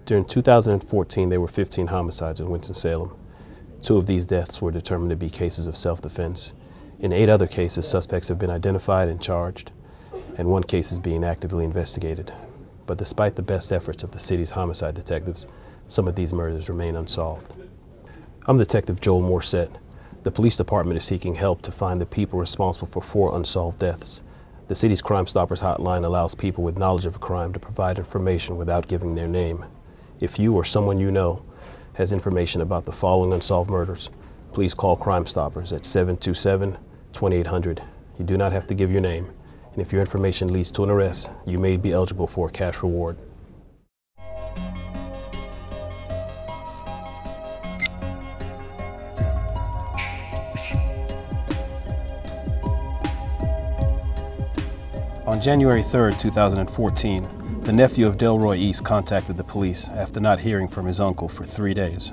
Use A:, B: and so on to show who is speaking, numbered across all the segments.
A: During 2014, there were 15 homicides in Winston-Salem. 2 of these deaths were determined to be cases of self-defense. In 8 other cases, suspects have been identified and charged, and 1 case is being actively investigated. But despite the best efforts of the city's homicide detectives, some of these murders remain unsolved. I'm Detective Joel Morissette. The police department is seeking help to find the people responsible for 4 unsolved deaths. The city's Crimestoppers hotline allows people with knowledge of a crime to provide information without giving their name. If you or someone you know has information about the following unsolved murders, please call Crimestoppers at 727-2800. You do not have to give your name, and if your information leads to an arrest, you may be eligible for a cash reward. On January 3, 2014, the nephew of Delroy East contacted the police after not hearing from his uncle for 3 days.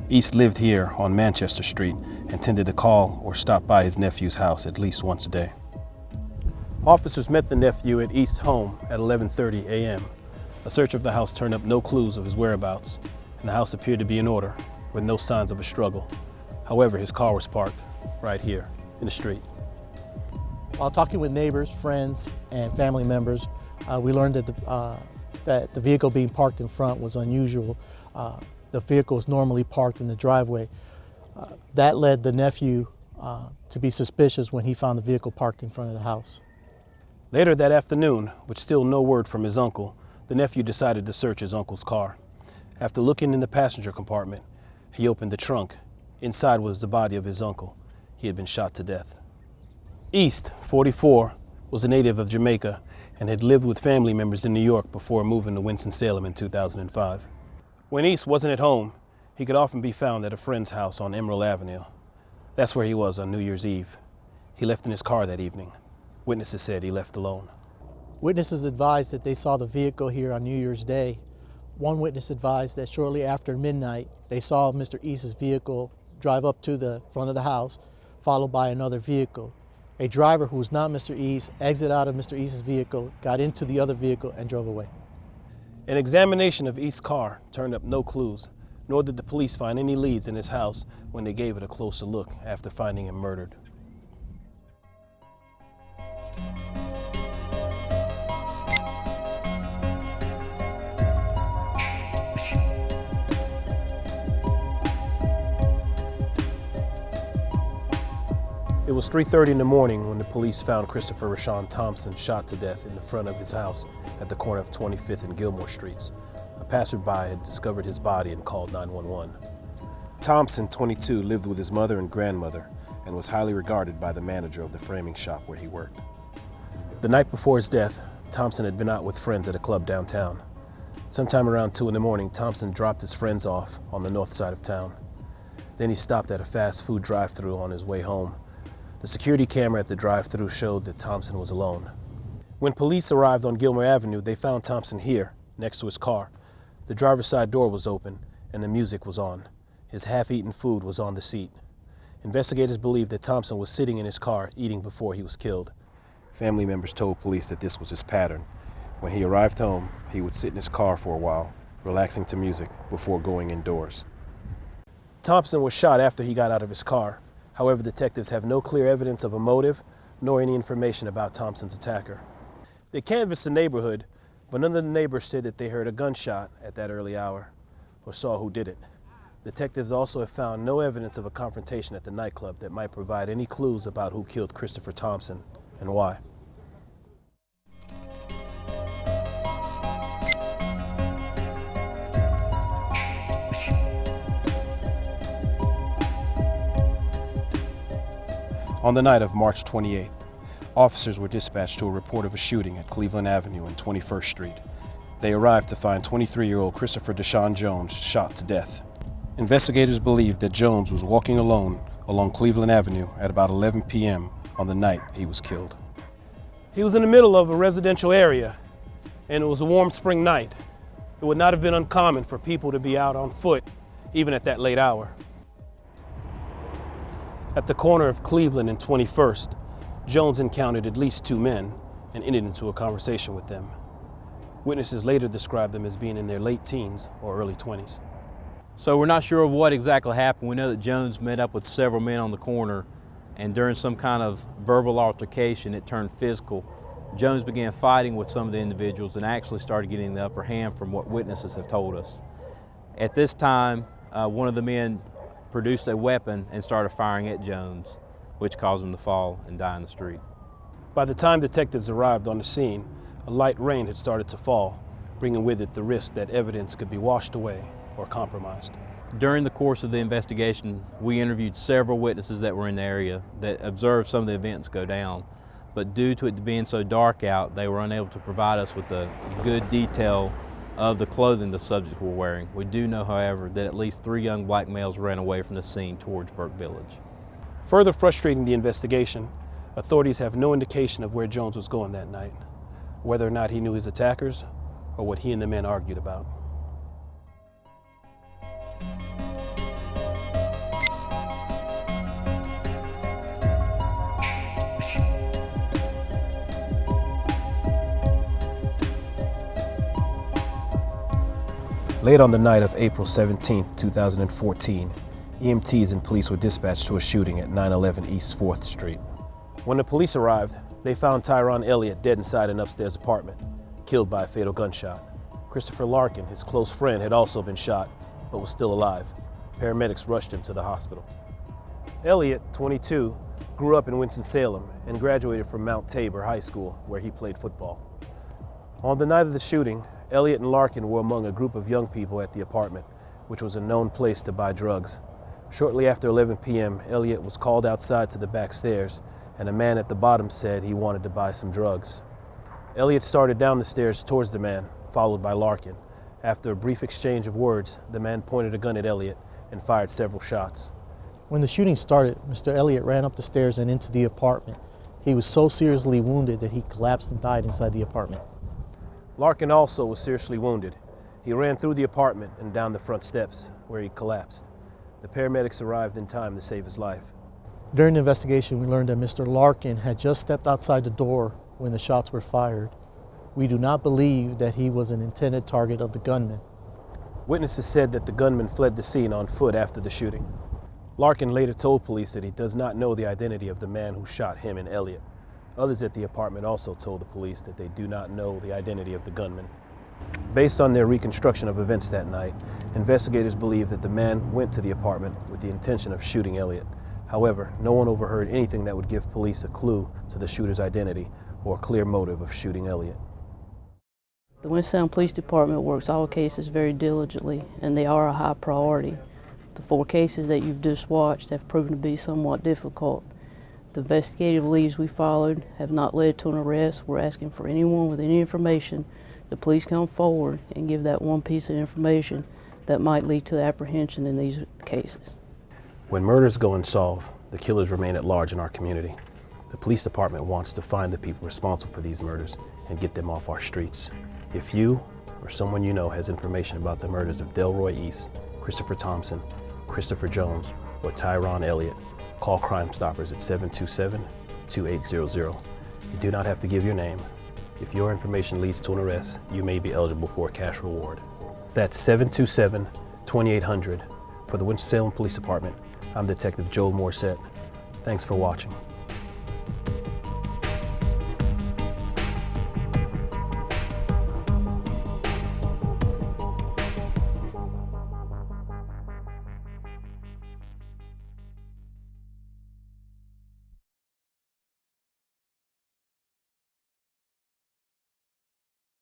A: East lived here on Manchester Street and tended to call or stop by his nephew's house at least once a day. Officers met the nephew at East's home at 11:30 a.m. A search of the house turned up no clues of his whereabouts, and the house appeared to be in order with no signs of a struggle. However, his car was parked right here in the street.
B: While talking with neighbors, friends, and family members, we learned that the vehicle being parked in front was unusual. The vehicle is normally parked in the driveway. That led the nephew to be suspicious when he found the vehicle parked in front of the house.
A: Later that afternoon, with still no word from his uncle, the nephew decided to search his uncle's car. After looking in the passenger compartment, he opened the trunk. Inside was the body of his uncle. He had been shot to death. East, 44, was a native of Jamaica and had lived with family members in New York before moving to Winston-Salem in 2005. When East wasn't at home, he could often be found at a friend's house on Emerald Avenue. That's where he was on New Year's Eve. He left in his car that evening. Witnesses said he left alone.
B: Witnesses advised that they saw the vehicle here on New Year's Day. One witness advised that shortly after midnight, they saw Mr. East's vehicle drive up to the front of the house, followed by another vehicle. A driver who was not Mr. East exited out of Mr. East's vehicle, got into the other vehicle, and drove away.
A: An examination of East's car turned up no clues, nor did the police find any leads in his house when they gave it a closer look after finding him murdered. It was 3:30 in the morning when the police found Christopher Rashawn Thompson shot to death in the front of his house at the corner of 25th and Gilmore Streets. A passerby had discovered his body and called 911. Thompson, 22, lived with his mother and grandmother and was highly regarded by the manager of the framing shop where he worked. The night before his death, Thompson had been out with friends at a club downtown. Sometime around 2 in the morning, Thompson dropped his friends off on the north side of town. Then he stopped at a fast food drive-thru on his way home. The security camera at the drive-thru showed that Thompson was alone. When police arrived on Gilmore Avenue, they found Thompson here, next to his car. The driver's side door was open and the music was on. His half-eaten food was on the seat. Investigators believe that Thompson was sitting in his car eating before he was killed. Family members told police that this was his pattern. When he arrived home, he would sit in his car for a while, relaxing to music before going indoors. Thompson was shot after he got out of his car. However, detectives have no clear evidence of a motive, nor any information about Thompson's attacker. They canvassed the neighborhood, but none of the neighbors said that they heard a gunshot at that early hour or saw who did it. Detectives also have found no evidence of a confrontation at the nightclub that might provide any clues about who killed Christopher Thompson and why. On the night of March 28th, officers were dispatched to a report of a shooting at Cleveland Avenue and 21st Street. They arrived to find 23-year-old Christopher Deshaun Jones shot to death. Investigators believe that Jones was walking alone along Cleveland Avenue at about 11 p.m. on the night he was killed. He was in the middle of a residential area, and it was a warm spring night. It would not have been uncommon for people to be out on foot, even at that late hour. At the corner of Cleveland and 21st, Jones encountered at least 2 men and entered into a conversation with them. Witnesses later described them as being in their late teens or early 20s.
C: So we're not sure of what exactly happened. We know that Jones met up with several men on the corner, and during some kind of verbal altercation, it turned physical. Jones began fighting with some of the individuals and actually started getting the upper hand from what witnesses have told us. At this time, one of the men produced a weapon and started firing at Jones, which caused him to fall and die in the street.
A: By the time detectives arrived on the scene, a light rain had started to fall, bringing with it the risk that evidence could be washed away or compromised.
C: During the course of the investigation, we interviewed several witnesses that were in the area that observed some of the events go down. But due to it being so dark out, they were unable to provide us with a good detail of the clothing the subjects were wearing. We do know, however, that at least 3 young black males ran away from the scene towards Burke Village.
A: Further frustrating the investigation, authorities have no indication of where Jones was going that night, whether or not he knew his attackers or what he and the men argued about. Late on the night of April 17, 2014, EMTs and police were dispatched to a shooting at 911 East 4th Street. When the police arrived, they found Tyrone Elliott dead inside an upstairs apartment, killed by a fatal gunshot. Christopher Larkin, his close friend, had also been shot, but was still alive. Paramedics rushed him to the hospital. Elliott, 22, grew up in Winston-Salem and graduated from Mount Tabor High School, where he played football. On the night of the shooting, Elliott and Larkin were among a group of young people at the apartment, which was a known place to buy drugs. Shortly after 11 p.m., Elliott was called outside to the back stairs, and a man at the bottom said he wanted to buy some drugs. Elliott started down the stairs towards the man, followed by Larkin. After a brief exchange of words, the man pointed a gun at Elliott and fired several shots.
B: When the shooting started, Mr. Elliott ran up the stairs and into the apartment. He was so seriously wounded that he collapsed and died inside the apartment.
A: Larkin also was seriously wounded. He ran through the apartment and down the front steps, where he collapsed. The paramedics arrived in time to save his life.
B: During the investigation, we learned that Mr. Larkin had just stepped outside the door when the shots were fired. We do not believe that he was an intended target of the gunman.
A: Witnesses said that the gunman fled the scene on foot after the shooting. Larkin later told police that he does not know the identity of the man who shot him and Elliott. Others at the apartment also told the police that they do not know the identity of the gunman. Based on their reconstruction of events that night, investigators believe that the man went to the apartment with the intention of shooting Elliott. However, no one overheard anything that would give police a clue to the shooter's identity or a clear motive of shooting Elliott.
D: The Winston-Salem Police Department works all cases very diligently, and they are a high priority. The 4 cases that you've just watched have proven to be somewhat difficult. The investigative leads we followed have not led to an arrest. We're asking for anyone with any information to please come forward and give that one piece of information that might lead to apprehension in these cases.
A: When murders go unsolved, the killers remain at large in our community. The police department wants to find the people responsible for these murders and get them off our streets. If you or someone you know has information about the murders of Delroy East, Christopher Thompson, Christopher Jones, or Tyrone Elliott, call Crimestoppers at 727-2800. You do not have to give your name. If your information leads to an arrest, you may be eligible for a cash reward. That's 727-2800. For the Winston-Salem Police Department, I'm Detective Joel Morissette. Thanks for watching.